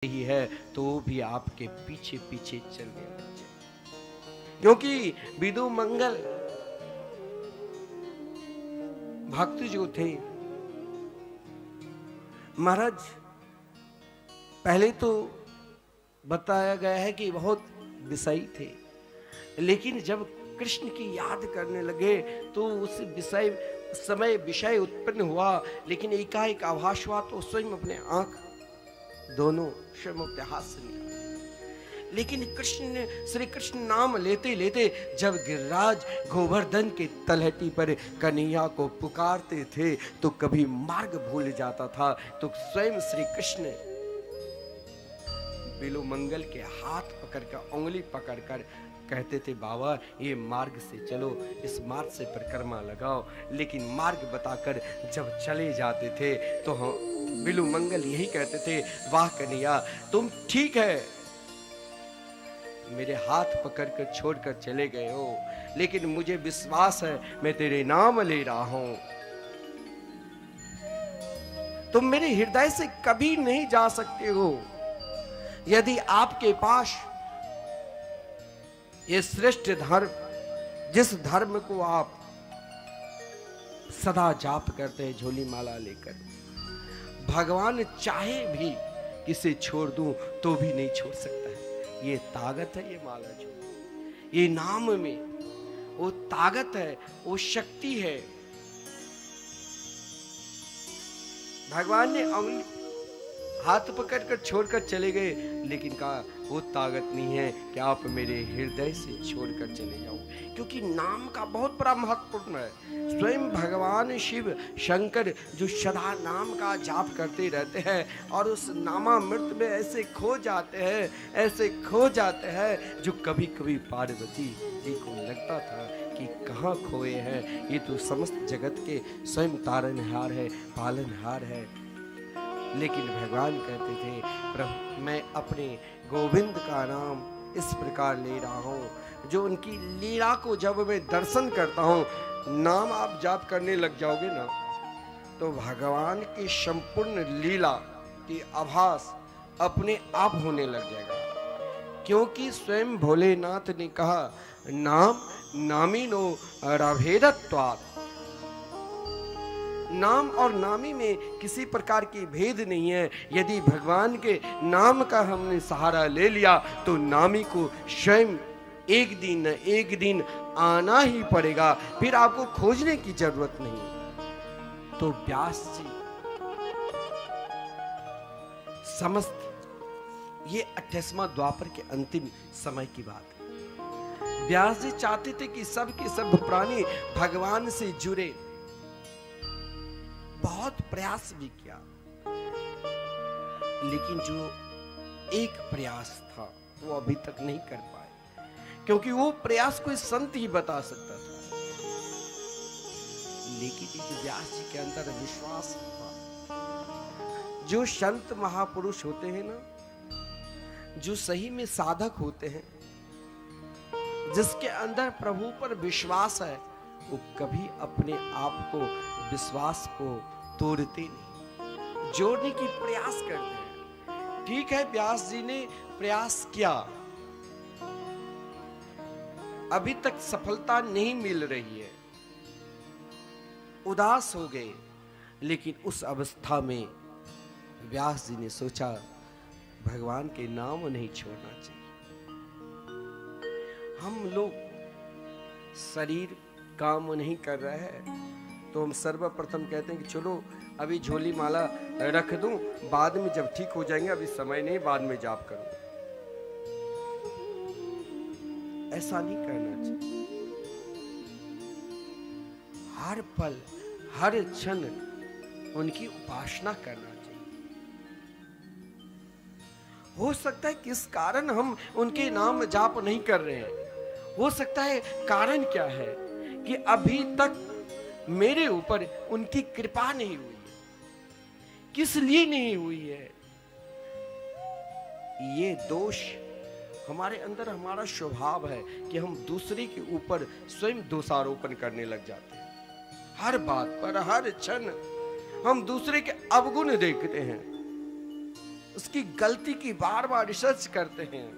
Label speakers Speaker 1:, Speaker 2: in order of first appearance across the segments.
Speaker 1: ही है तो वो भी आपके पीछे पीछे चल गए बच्चे, क्योंकि विदु मंगल भक्त जो थे महाराज, पहले तो बताया गया है कि बहुत विषयी थे, लेकिन जब कृष्ण की याद करने लगे तो उस समय विषय उत्पन्न हुआ, लेकिन एकाएक आभास हुआ तो स्वयं अपने आंख दोनों स्वयं अपने हाथ से निकाले। लेकिन श्री कृष्ण नाम लेते लेते जब गिरिराज गोवर्धन के तलहटी पर कन्हैया को पुकारते थे तो कभी मार्ग भूल जाता था, तो स्वयं श्री कृष्ण बिलु मंगल के हाथ पकड़कर उंगली पकड़कर कहते थे, बाबा ये मार्ग से चलो, इस मार्ग से परिक्रमा लगाओ। लेकिन मार्ग बताकर जब चले जाते थे तो बिलु मंगल यही कहते थे, वाह कन्हैया तुम ठीक है, मेरे हाथ पकड़कर छोड़कर चले गए हो, लेकिन मुझे विश्वास है मैं तेरे नाम ले रहा हूं, तुम मेरे हृदय से कभी नहीं जा सकते हो। यदि आपके पास ये श्रेष्ठ धर्म, जिस धर्म को आप सदा जाप करते हैं झोली माला लेकर, भगवान चाहे भी किसे छोड़ दूं तो भी नहीं छोड़ सकता है। ये ताकत है, ये माला जो, ये नाम में वो ताकत है, वो शक्ति है। भगवान ने उंगली हाथ पकड़कर छोड़कर चले गए, लेकिन कहा वो ताकत नहीं है कि आप मेरे हृदय से छोड़कर चले जाओ, क्योंकि नाम का बहुत बड़ा महत्वपूर्ण है। स्वयं भगवान शिव शंकर जो सदा नाम का जाप करते रहते हैं और उस नामामृत में ऐसे खो जाते हैं जो कभी कभी पार्वती जी को लगता था कि कहाँ खोए हैं, ये तो समस्त जगत के स्वयं तारनहार है, पालनहार है। लेकिन भगवान कहते थे, प्रभु मैं अपने गोविंद का नाम इस प्रकार ले रहा हूँ, जो उनकी लीला को जब मैं दर्शन करता हूँ, नाम आप जाप करने लग जाओगे ना तो भगवान की संपूर्ण लीला की आभास अपने आप होने लग जाएगा। क्योंकि स्वयं भोलेनाथ ने कहा, नाम नामीनो रभेदत्वात्, नाम और नामी में किसी प्रकार की भेद नहीं है। यदि भगवान के नाम का हमने सहारा ले लिया तो नामी को स्वयं एक दिन न एक दिन आना ही पड़ेगा, फिर आपको खोजने की जरूरत नहीं। तो व्यास जी समस्त ये 28वां द्वापर के अंतिम समय की बात है। व्यास जी चाहते थे कि सब के सब प्राणी भगवान से जुड़े, बहुत प्रयास भी किया, लेकिन जो एक प्रयास था वो अभी तक नहीं कर पाए, क्योंकि वो प्रयास कोई संत ही बता सकता था। लेकिन जो व्यास जी के अंदर विश्वास था, जो संत महापुरुष होते हैं ना, जो सही में साधक होते हैं, जिसके अंदर प्रभु पर विश्वास है, वो कभी अपने आप को विश्वास को तोड़ते नहीं, जोड़ने की प्रयास करते हैं। ठीक है, व्यास जी ने प्रयास किया, अभी तक सफलता नहीं मिल रही है, उदास हो गए। लेकिन उस अवस्था में व्यास जी ने सोचा, भगवान के नाम नहीं छोड़ना चाहिए। हम लोग शरीर काम नहीं कर रहा है तो हम सर्वप्रथम कहते हैं कि चलो अभी झोली माला रख दूं, बाद में जब ठीक हो जाएंगे, अभी समय नहीं, बाद में जाप करूंगा। ऐसा नहीं करना चाहिए। हर पल हर क्षण उनकी उपासना करना चाहिए। हो सकता है किस कारण हम उनके नाम जाप नहीं कर रहे हैं, हो सकता है कारण क्या है कि अभी तक मेरे ऊपर उनकी कृपा नहीं हुई है। किस लिए नहीं हुई है? ये दोष हमारे अंदर, हमारा स्वभाव है कि हम दूसरे के ऊपर स्वयं दोषारोपण करने लग जाते हैं। हर बात पर हर क्षण हम दूसरे के अवगुण देखते हैं। उसकी गलती की बार बार रिसर्च करते हैं,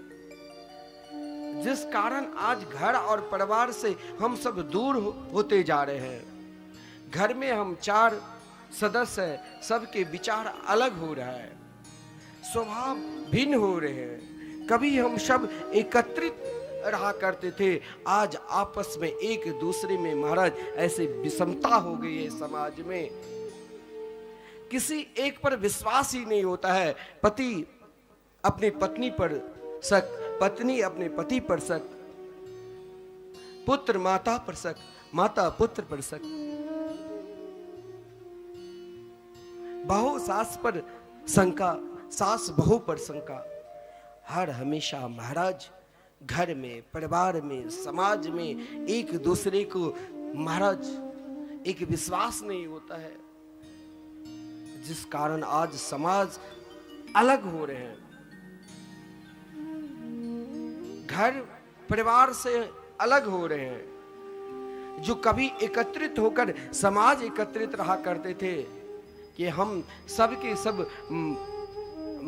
Speaker 1: जिस कारण आज घर और परिवार से हम सब दूर होते जा रहे हैं। घर में हम 4 सदस्य हैं, सबके विचार अलग हो रहा है, स्वभाव भिन्न हो रहे हैं। कभी हम सब एकत्रित रहा करते थे, आज आपस में एक दूसरे में महाराज ऐसे विषमता हो गई है समाज में, किसी एक पर विश्वास ही नहीं होता है। पति अपनी पत्नी पर शक, पत्नी अपने पति पर शक, पुत्र माता पर शक, माता पुत्र पर शक, बहू सास पर शंका, सास बहू पर शंका। हर हमेशा महाराज घर में, परिवार में, समाज में एक दूसरे को महाराज एक विश्वास नहीं होता है, जिस कारण आज समाज अलग हो रहे हैं। घर परिवार से अलग हो रहे हैं। जो कभी एकत्रित होकर समाज एकत्रित रहा करते थे कि हम सब के सब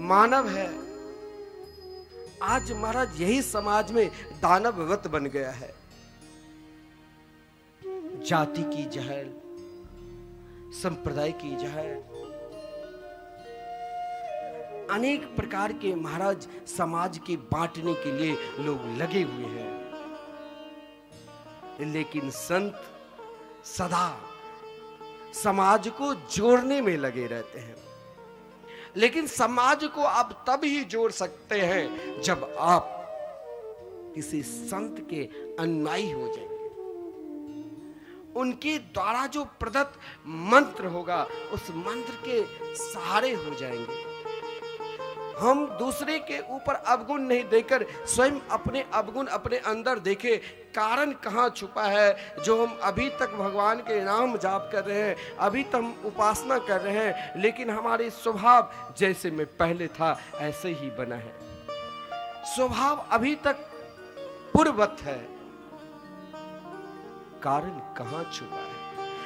Speaker 1: मानव है, आज महाराज यही समाज में दानववत बन गया है। जाति की जहर, संप्रदाय की जहर, अनेक प्रकार के महाराज समाज के बांटने के लिए लोग लगे हुए हैं। लेकिन संत सदा समाज को जोड़ने में लगे रहते हैं। लेकिन समाज को आप तब ही जोड़ सकते हैं जब आप किसी संत के अनुयायी हो जाएंगे। उनके द्वारा जो प्रदत्त मंत्र होगा उस मंत्र के सहारे हो जाएंगे। हम दूसरे के ऊपर अवगुण नहीं देकर स्वयं अपने अवगुण अपने अंदर देखें, कारण कहाँ छुपा है। जो हम अभी तक भगवान के नाम जाप कर रहे हैं, अभी तक हम उपासना कर रहे हैं, लेकिन हमारे स्वभाव जैसे में पहले था ऐसे ही बना है। स्वभाव अभी तक पूर्ववत है, कारण कहाँ छुपा है।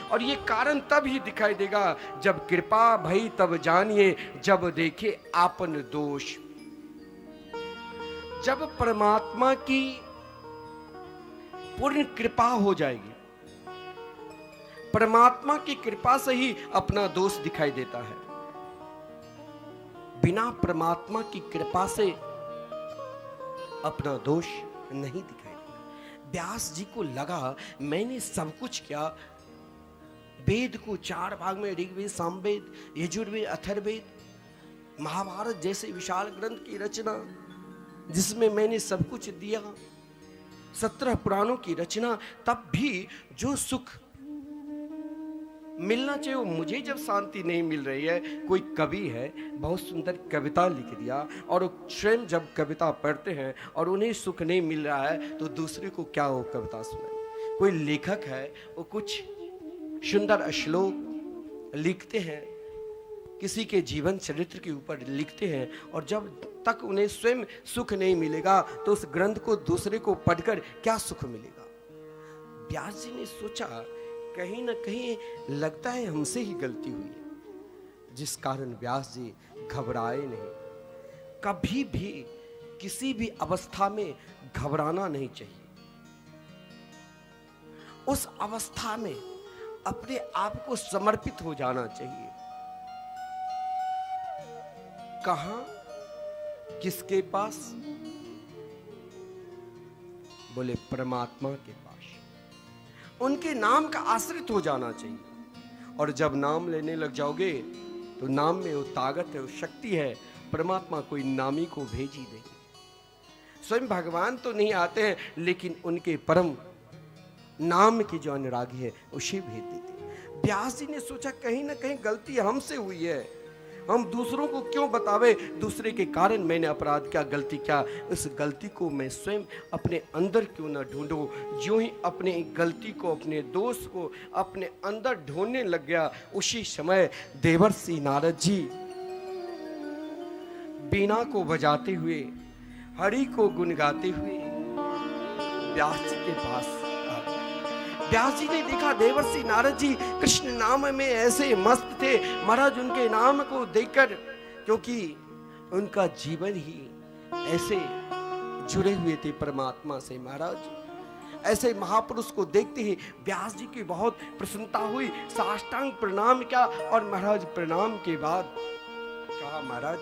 Speaker 1: और ये कारण तब ही दिखाई देगा जब कृपा भई तब जानिए, जब देखे आपन दोष। जब परमात्मा की पूर्ण कृपा हो जाएगी, परमात्मा की कृपा से ही अपना दोष दिखाई देता है। बिना परमात्मा की कृपा से अपना दोष नहीं दिखाई देता। व्यास जी को लगा मैंने सब कुछ किया, वेद को 4 भाग में, ऋग्वेद, सामवेद, यजुर्वेद, अथर्ववेद, महाभारत जैसे विशाल ग्रंथ की रचना जिसमें मैंने सब कुछ दिया, 17 पुराणों की रचना, तब भी जो सुख मिलना चाहिए वो मुझे जब शांति नहीं मिल रही है। कोई कवि है, बहुत सुंदर कविता लिख दिया, और स्वयं जब कविता पढ़ते हैं और उन्हें सुख नहीं मिल रहा है तो दूसरे को क्या वो कविता सुनाए। कोई लेखक है, वो कुछ सुंदर श्लोक लिखते हैं, किसी के जीवन चरित्र के ऊपर लिखते हैं, और जब तक उन्हें स्वयं सुख नहीं मिलेगा तो उस ग्रंथ को दूसरे को पढ़कर क्या सुख मिलेगा। व्यास जी ने सोचा कहीं ना कहीं लगता है हमसे ही गलती हुई है, जिस कारण व्यास जी घबराए नहीं। कभी भी किसी भी अवस्था में घबराना नहीं चाहिए। उस अवस्था में अपने आप को समर्पित हो जाना चाहिए। कहां, किसके पास? बोले परमात्मा के पास। उनके नाम का आश्रित हो जाना चाहिए। और जब नाम लेने लग जाओगे तो नाम में वो ताकत है, वो शक्ति है। परमात्मा कोई नामी को भेज ही देंगे। स्वयं भगवान तो नहीं आते हैं, लेकिन उनके परम नाम की जो अनुरागी है उसे भेज देते। व्यास जी ने सोचा कहीं ना कहीं गलती हमसे हुई है, हम दूसरों को क्यों बतावे, दूसरे के कारण मैंने अपराध क्या, गलती क्या, इस गलती को मैं स्वयं अपने अंदर क्यों ना ढूंढूं। जो ही अपने गलती को, अपने दोष को अपने अंदर ढूंढने लग गया, उसी समय देवर्षि नारद जी बीना को बजाते हुए, हरि को गुनगाते हुए व्यास जी के पास। व्यास जी ने देखा देवर्षि नारद जी कृष्ण नाम में ऐसे मस्त थे। महाराज उनके नाम को देखकर, क्योंकि उनका जीवन ही ऐसे जुड़े हुए थे परमात्मा से महाराज। ऐसे महापुरुष को देखते ही व्यास जी की बहुत प्रसन्नता हुई, साष्टांग प्रणाम किया और महाराज प्रणाम के बाद कहा, महाराज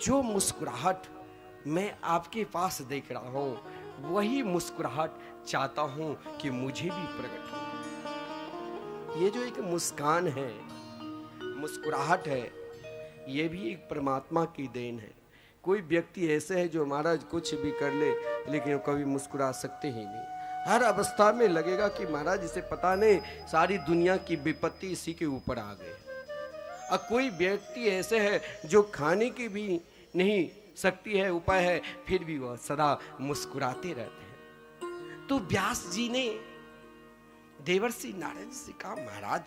Speaker 1: जो मुस्कुराहट मैं आपके पास देख रहा हूं वही मुस्कुराहट चाहता हूं कि मुझे भी प्रकट हो। ये जो एक मुस्कान है, मुस्कुराहट है, ये भी एक परमात्मा की देन है। कोई व्यक्ति ऐसे है जो महाराज कुछ भी कर ले लेकिन वो कभी मुस्कुरा सकते ही नहीं। हर अवस्था में लगेगा कि महाराज इसे पता नहीं सारी दुनिया की विपत्ति इसी के ऊपर आ गई। और कोई व्यक्ति ऐसे है जो खाने की भी नहीं सकती है, उपाय है, फिर भी वह सदा मुस्कुराते रहते हैं। तो व्यास जी ने देवर्षि नारद से कहा, महाराज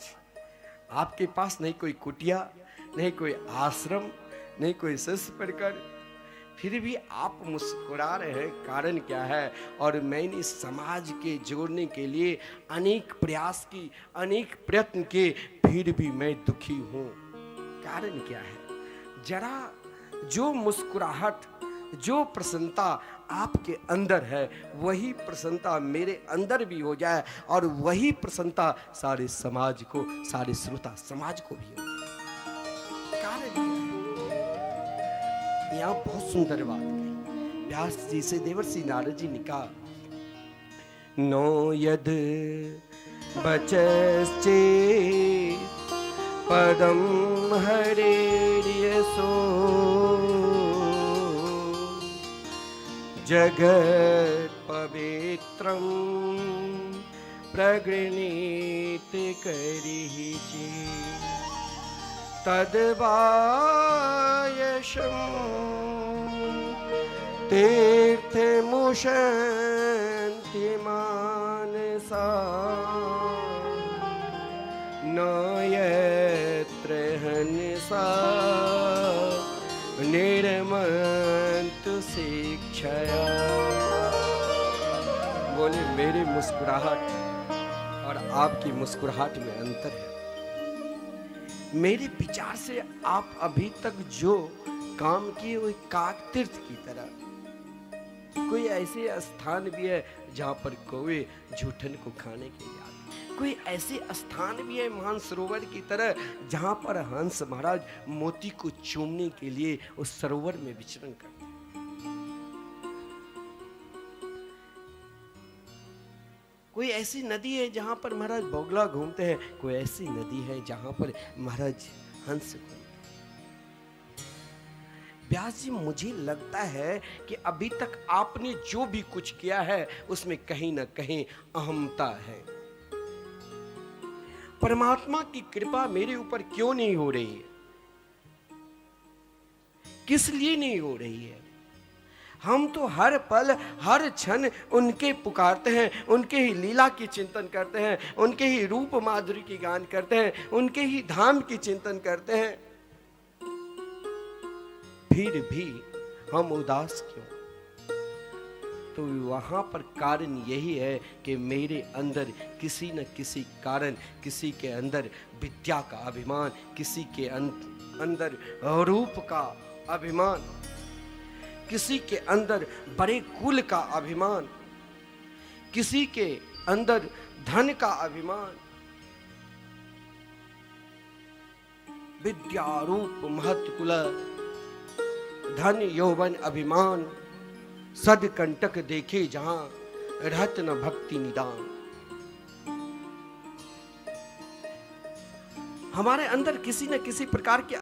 Speaker 1: आपके पास नहीं कोई कुटिया, नहीं कोई आश्रम, नहीं कोई शिष्य पढ़कर, फिर भी आप मुस्कुरा रहे हैं, कारण क्या है? और मैंने समाज के जोड़ने के लिए अनेक प्रयास की, अनेक प्रयत्न किए, फिर भी मैं दुखी हूं। कारण क्या है? जरा जो मुस्कुराहट, जो प्रसन्नता आपके अंदर है, वही प्रसन्नता मेरे अंदर भी हो जाए और वही प्रसन्नता सारे समाज को, सारे श्रोता समाज को भी हो। कारण क्या है? यहाँ बहुत सुंदर बात कही व्यास जी से देवर्षि नारद जी ने कहा, नो यद बचश्चे पदम हरेर्यसो जगत पवित्रम प्रगृणीत करिहि तद्वायशं तीर्थमुशन्ति मानसा न यत्र हंसा निर्मन्तु शिक्षया। बोले मेरी मुस्कुराहट और आपकी मुस्कुराहट में अंतर है। मेरे विचार से आप अभी तक जो काम किए वो काक तीर्थ की तरह। कोई ऐसे स्थान भी है जहां पर कौवे जूठन को खाने के लिए आते, कोई ऐसे स्थान भी है मानसरोवर की तरह जहां पर हंस महाराज मोती को चूमने के लिए उस सरोवर में विचरण करते। कोई ऐसी नदी है जहां पर महाराज बगुला घूमते हैं, कोई ऐसी नदी है जहां पर महाराज हंस घूमते। व्यास जी मुझे लगता है कि अभी तक आपने जो भी कुछ किया है उसमें कहीं ना कहीं अहमता है। परमात्मा की कृपा मेरे ऊपर क्यों नहीं हो रही है? किस लिए नहीं हो रही है? हम तो हर पल हर क्षण उनके पुकारते हैं, उनके ही लीला की चिंतन करते हैं, उनके ही रूप माधुरी की गान करते हैं, उनके ही धाम की चिंतन करते हैं, फिर भी हम उदास क्यों? तो वहां पर कारण यही है कि मेरे अंदर किसी न किसी कारण, किसी के अंदर विद्या का अभिमान, किसी के अंदर रूप का अभिमान, किसी के अंदर बड़े कुल का अभिमान, किसी के अंदर धन का अभिमान, विद्या रूप महत्व कुल धन यौवन अभिमान सदकंटक देखे जहां रहत न भक्ति निदान। हमारे अंदर किसी न किसी प्रकार के